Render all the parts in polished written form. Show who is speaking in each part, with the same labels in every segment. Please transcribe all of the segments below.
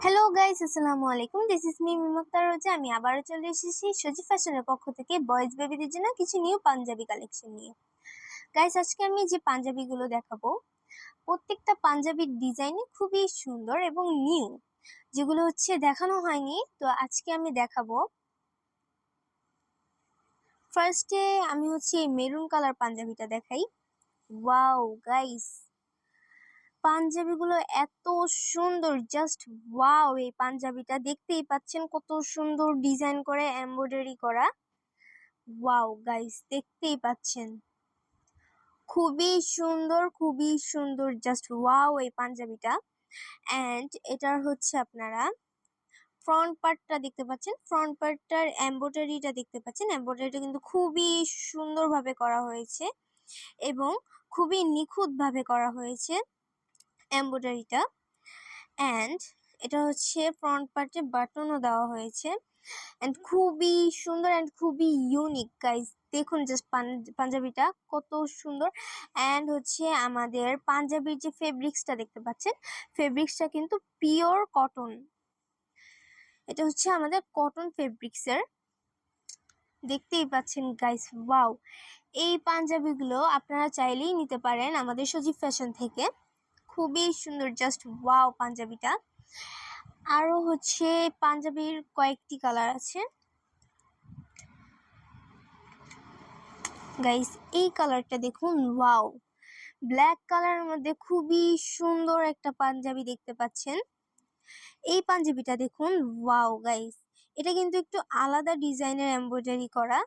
Speaker 1: Hello guys, আসসালামু আলাইকুম। This is me মিমাক্তার রোজা। আমি আবারও চলে এসেছি সজি ফ্যাশনের পক্ষ থেকে বয়েজ বেবিদের জন্য কিছু নিউ পাঞ্জাবি কালেকশন নিয়ে। গাইস, আজকে আমি যে পাঞ্জাবিগুলো দেখাবো প্রত্যেকটা পাঞ্জাবির ডিজাইনই খুবই সুন্দর এবং নিউ, যেগুলো দেখানো হয়নি, তো আজকে আমি দেখাবো। ফার্স্টে আমি এই মেরুন কালার পাঞ্জাবিটা দেখাই। ওয়াও গাইস, পাঞ্জাবিগুলো এত সুন্দর, জাস্ট ওয়াও। এই পাঞ্জাবিটা দেখতেই পাচ্ছেন কত সুন্দর ডিজাইন করে এমব্রয়ডারি করা। ওয়াও গাইস, দেখতেই পাচ্ছেন খুবই সুন্দর, খুবই সুন্দর, জাস্ট ওয়াও এই পাঞ্জাবিটা। এন্ড এটার আপনারা ফ্রন্ট পার্টটা দেখতে পাচ্ছেন, ফ্রন্ট পার্টটার এমব্রয়ডারিটা দেখতে পাচ্ছেন। এমব্রয়ডারিটা কিন্তু খুবই সুন্দরভাবে করা হয়েছে এবং খুবই নিখুঁত ভাবে করা হয়েছে এমব্রয়ডারিটা। এন্ড এটা ফ্রন্ট পার্টে বাটনও দেওয়া হয়েছে এন্ড খুবই সুন্দর এন্ড খুবই ইউনিক গাইস। দেখুন জাস্ট পাঞ্জাবিটা কত সুন্দর। এন্ড আমাদের পাঞ্জাবির যে ফেব্রিক্সটা দেখতে পাচ্ছেন, ফেব্রিক্সটা কিন্তু পিওর কটন। এটা আমাদের কটন ফেব্রিক্সের, দেখতেই পাচ্ছেন গাইস। ওয়াও, এই পাঞ্জাবিগুলো আপনারা চাইলেই নিতে পারেন আমাদের সজীব ফ্যাশন থেকে। খুবই সুন্দর, জাস্ট ওয়াও পাঞ্জাবিটা। আরো পাঞ্জাবির কয়েকটি কালার আছে গাইস। এই কালারটা দেখুন, ওয়াও, ব্ল্যাক কালারের মধ্যে খুবই সুন্দর একটা পাঞ্জাবি দেখতে পাচ্ছেন। এই পাঞ্জাবিটা দেখুন, ওয়াও গাইস, এটা কিন্তু একটু আলাদা ডিজাইনের এমব্রয়ডারি করা,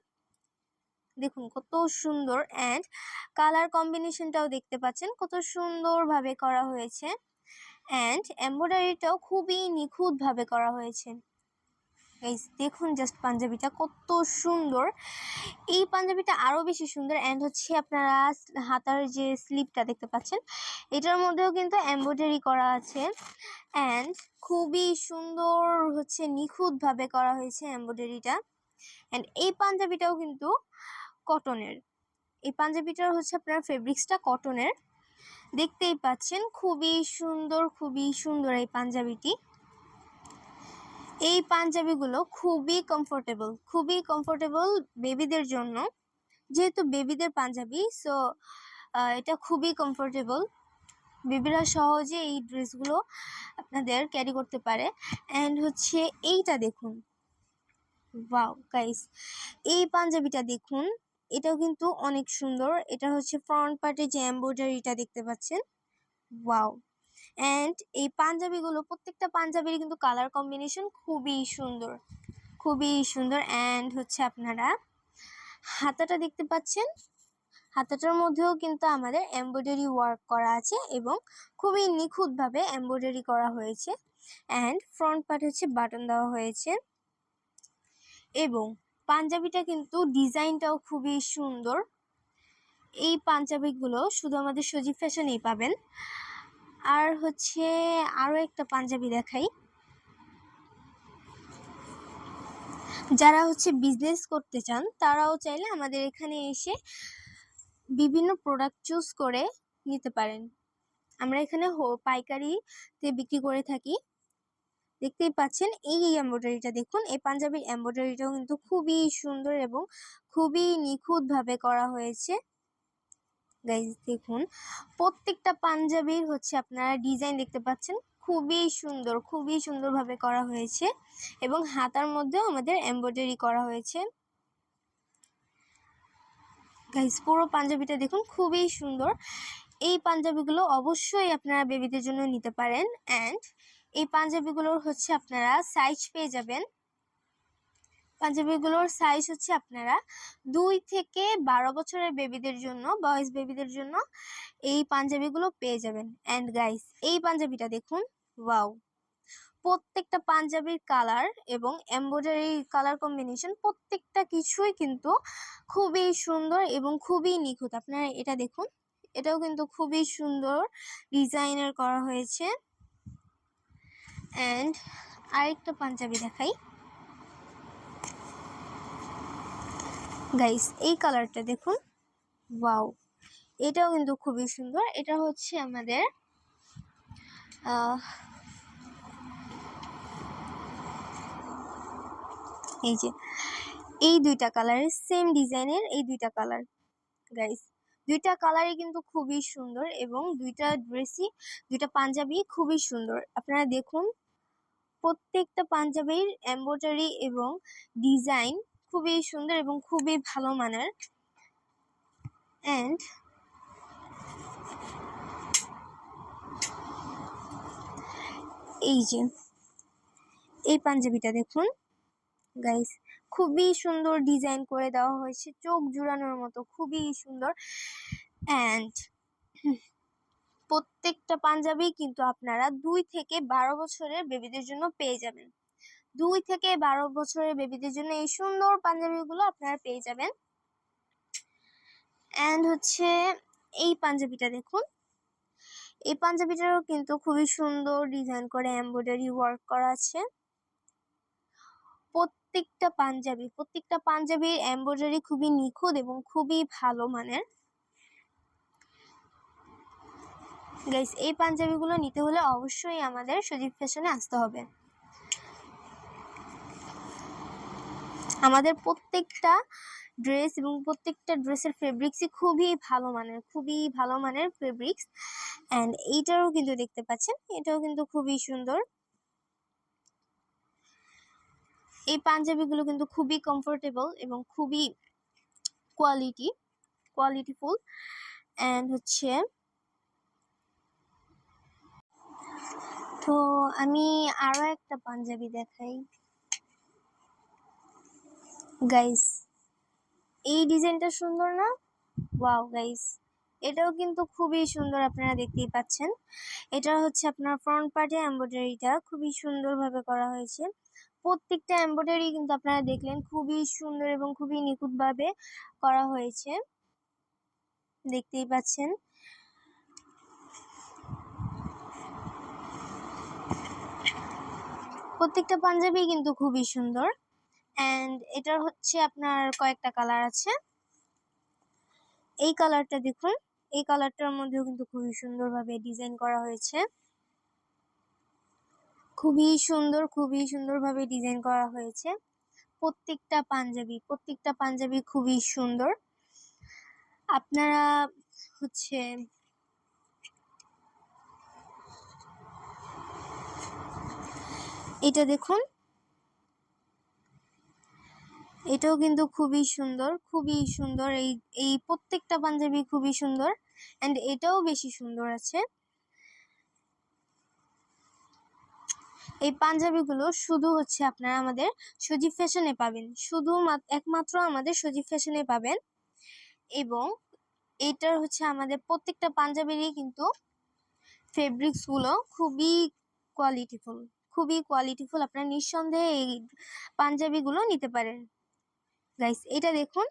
Speaker 1: দেখুন কত সুন্দর। এন্ড কালার কম্বিনেশনটাও দেখতে পাচ্ছেন কত সুন্দর ভাবে করা হয়েছে। এন্ড এমব্রয়ডারিটাও খুবই নিখুঁত ভাবে করা হয়েছে গাইস। দেখুন জাস্ট পাঞ্জাবিটা কত সুন্দর। এই পাঞ্জাবিটা আরো বেশি সুন্দর। এন্ড আপনারা হাতার যে স্লিপটা দেখতে পাচ্ছেন, এটার মধ্যেও কিন্তু এমব্রয়ডারি করা আছে এন্ড খুবই সুন্দর নিখুঁত ভাবে করা হয়েছে এমব্রয়ডারিটা। এন্ড এই পাঞ্জাবিটাও কিন্তু কটনের। এই পাঞ্জাবিটার আপনার ফেব্রিক্সটা কটনের, দেখতেই পাচ্ছেন খুবই সুন্দর, খুবই সুন্দর এই পাঞ্জাবিটি। এই পাঞ্জাবিগুলো খুবই কমফোর্টেবল বেবিদের জন্য, যেহেতু বেবিদের পাঞ্জাবি, সো এটা খুবই কমফোর্টেবল। বেবিরা সহজে এই ড্রেসগুলো আপনাদের ক্যারি করতে পারে। এন্ড এইটা দেখুন, ওয়াও গাইস, এই পাঞ্জাবিটা দেখুন, এটাও কিন্তু অনেক সুন্দর। এটা ফ্রন্ট পার্টে যে এমব্রয়ডারিটা দেখতে পাচ্ছেন, ওয়াও। এন্ড এই পাঞ্জাবিগুলো প্রত্যেকটা পাঞ্জাবির কিন্তু কালার কম্বিনেশন খুবই সুন্দর, খুবই সুন্দর। এন্ড আপনারা হাতাটা দেখতে পাচ্ছেন, হাতাটার মধ্যেও কিন্তু আমাদের এমব্রয়ডারি ওয়ার্ক করা আছে এবং খুবই নিখুঁত ভাবে এমব্রয়ডারি করা হয়েছে। এন্ড ফ্রন্ট পার্ট বাটন দেওয়া হয়েছে এবং পাঞ্জাবিটা কিন্তু ডিজাইনটাও খুবই সুন্দর। এই পাঞ্জাবিগুলো শুধু আমাদের সজীব ফ্যাশনেই পাবেন। আর আরো একটা পাঞ্জাবি দেখাই। যারা বিজনেস করতে চান তারাও চাইলে আমাদের এখানে এসে বিভিন্ন প্রোডাক্ট চুজ করে নিতে পারেন। আমরা এখানে পাইকারিতে বিক্রি করে থাকি। দেখতেই পাচ্ছেন এই এমব্রয়ডারিটা দেখুন, এই পাঞ্জাবির এমব্রয়ডারিটাও কিন্তু খুবই সুন্দর এবং খুবই নিখুঁত ভাবে করা হয়েছে গাইজ। দেখুন প্রত্যেকটা পাঞ্জাবির আপনারা ডিজাইন দেখতে পাচ্ছেন, খুবই সুন্দর, খুবই সুন্দরভাবে করা হয়েছে এবং হাতার মধ্যেও আমাদের এমব্রয়ডারি করা হয়েছে গাইজ। পুরো পাঞ্জাবিটা দেখুন খুবই সুন্দর। এই পাঞ্জাবিগুলো অবশ্যই আপনারা বেবিদের জন্য নিতে পারেন। এন্ড এই পাঞ্জাবিগুলোর আপনারা সাইজ পেয়ে যাবেন। পাঞ্জাবিগুলোর সাইজ আপনারা 2 থেকে 12 বছরের বেবিদের জন্য, বয়েজ বেবিদের জন্য এই পাঞ্জাবিগুলো পেয়ে যাবেন। এন্ড গাইস, এই পাঞ্জাবিটা দেখুন, ওয়াও, প্রত্যেকটা পাঞ্জাবির কালার এবং এমব্রয়ডারি কালার কম্বিনেশন প্রত্যেকটা কিছুই কিন্তু খুবই সুন্দর এবং খুবই নিখুঁত। আপনারা এটা দেখুন, এটাও কিন্তু খুবই সুন্দর ডিজাইনের করা হয়েছে। এন্ড আরেকটা পাঞ্জাবি দেখাই গাইস। এই কালারটা দেখুন, ওয়াও, এটাও কিন্তু খুবই সুন্দর। এটা আমাদের এই যে এই দুইটা কালারের সেম ডিজাইনের এই দুইটা কালার গাইস, দুইটা কালারই কিন্তু খুবই সুন্দর এবং দুইটা ড্রেসই দুইটা পাঞ্জাবি খুবই সুন্দর। আপনারা দেখুন প্রত্যেকটা পাঞ্জাবির এমব্রয়ডারি এবং ডিজাইন খুবই সুন্দর এবং খুবই ভালো মানের। এন্ড এই যে এই পাঞ্জাবিটা দেখুন গাইস, খুবই সুন্দর ডিজাইন করে দেওয়া হয়েছে, চোখ জুড়ানোর মতো, খুবই সুন্দর। এন্ড প্রত্যেকটা পাঞ্জাবি কিন্তু আপনারা 2 থেকে 12 বছরের বেবিদের জন্য পেয়ে যাবেন। 2 থেকে 12 বছরের বেবিদের জন্য এই সুন্দর পাঞ্জাবিগুলো আপনারা পেয়ে যাবেন। এন্ড হচ্ছে এই পাঞ্জাবিটা দেখুন, এই পাঞ্জাবিটারও কিন্তু খুবই সুন্দর ডিজাইন করে এমব্রয়ডারি ওয়ার্ক করা আছে। প্রত্যেকটা পাঞ্জাবির এমব্রয়ডারি খুবই নিখুঁত এবং খুবই ভালো মানের। গাইস, এই পাঞ্জাবিগুলো নিতে হলে অবশ্যই আমাদের সজীব ফ্যাশনে আসতে হবে। আমাদের প্রত্যেকটা ড্রেস এবং প্রত্যেকটা ড্রেসের ফেব্রিক্সই খুবই ভালো মানের ফেব্রিক্স। এন্ড এইটারও কিন্তু দেখতে পাচ্ছেন, এটাও কিন্তু খুবই সুন্দর। এই পাঞ্জাবিগুলো কিন্তু খুবই কমফোর্টেবল এবং খুবই কোয়ালিটিফুল। এন্ড হচ্ছে তো আমি আরো একটা পাঞ্জাবি দেখাই গাইস, এই ডিজাইনটা সুন্দর না? ওয়াও গাইস, এটাও কিন্তু খুবই সুন্দর, আপনারা দেখতেই পাচ্ছেন। এটা হচ্ছে আপনার ফ্রন্ট পার্টে এমব্রয়ডারিটা খুবই সুন্দরভাবে করা হয়েছে। প্রত্যেকটা এমব্রয়ডারি কিন্তু আপনারা দেখলেন খুবই সুন্দর এবং খুবই নিখুঁতভাবে করা হয়েছে, দেখতেই পাচ্ছেন। প্রত্যেকটা পাঞ্জাবি কিন্তু খুবই সুন্দর। এন্ড এটার হচ্ছে আপনার কয়েকটা কালার আছে। এই কালারটা দেখুন, এই কালারটার মধ্যেও কিন্তু খুবই সুন্দরভাবে ডিজাইন করা হয়েছে, খুবই সুন্দরভাবে ডিজাইন করা হয়েছে। প্রত্যেকটা পাঞ্জাবি খুবই সুন্দর। আপনারা হচ্ছে এটা দেখুন, এটাও কিন্তু খুবই সুন্দর। এই প্রত্যেকটা পাঞ্জাবি খুবই সুন্দর। এন্ড এটাও বেশি সুন্দর আছে। এই পাঞ্জাবিগুলো শুধু হচ্ছে আপনারা আমাদের সজীব ফ্যাশনে পাবেন, একমাত্র আমাদের সজীব ফ্যাশনে পাবেন। এবং এটার হচ্ছে আমাদের প্রত্যেকটা পাঞ্জাবিরই কিন্তু ফেব্রিক্স গুলো খুবই কোয়ালিটিফুল। আপনারা নিঃসন্দেহে এই পাঞ্জাবিগুলো নিতে পারেন। গাইস, এটা দেখুন,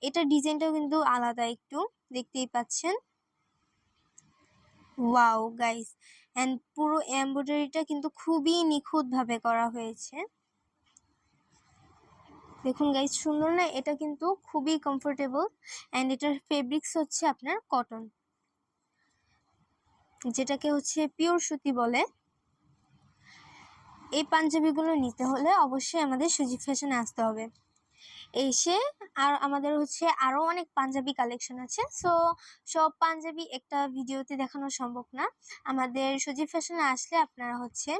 Speaker 1: এটা ডিজাইনটাও কিন্তু আলাদা, একটু দেখতেই পাচ্ছেন। ওয়াও গাইস, এন্ড পুরো এমব্রয়ডারিটা কিন্তু খুবই নিখুঁতভাবে করা হয়েছে। দেখুন গাইস, সুন্দর না? এটা কিন্তু খুবই কমফোর্টেবল। এন্ড এটার ফেব্রিক্স হচ্ছে আপনার কটন, যেটাকে হচ্ছে পিওর সুতি বলে। এই পাঞ্জাবিগুলো নিতে হলে অবশ্যই আমাদের সজীব ফ্যাশনে আসতে হবে। এসে আর আমাদের হচ্ছে আরো অনেক পাঞ্জাবি কালেকশন আছে। সো সব পাঞ্জাবি একটা ভিডিওতে দেখানো সম্ভব না। আমাদের সজীব ফ্যাশনে আসলে আপনারা হচ্ছে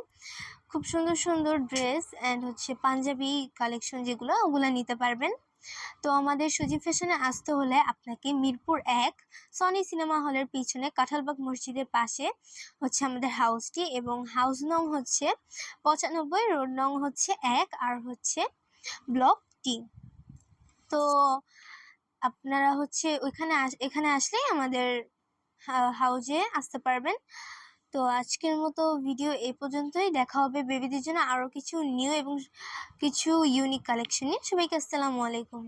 Speaker 1: খুব সুন্দর ড্রেস এন্ড হচ্ছে পাঞ্জাবি কালেকশন যেগুলো, ওগুলো নিতে পারবেন। তো আমাদের সজীব ফ্যাশনে আসতে হলে আপনাকে মিরপুর 1 সনি সিনেমা হলের পিছনে কাঁঠালবাগ মসজিদের পাশে হচ্ছে আমাদের হাউসটি, এবং হাউস নং হচ্ছে 95, রোড নং হচ্ছে 1, আর হচ্ছে ব্লক টি। তো আপনারা হচ্ছে এখানে আসলেই আমাদের হাউজে আসতে পারবেন। তো আজকের মতো ভিডিও এই পর্যন্তই। দেখা হবে বেবিদের জন্য আরো কিছু নিউ এবং কিছু ইউনিক কালেকশন নিয়ে। সবাইকে আসসালামু আলাইকুম।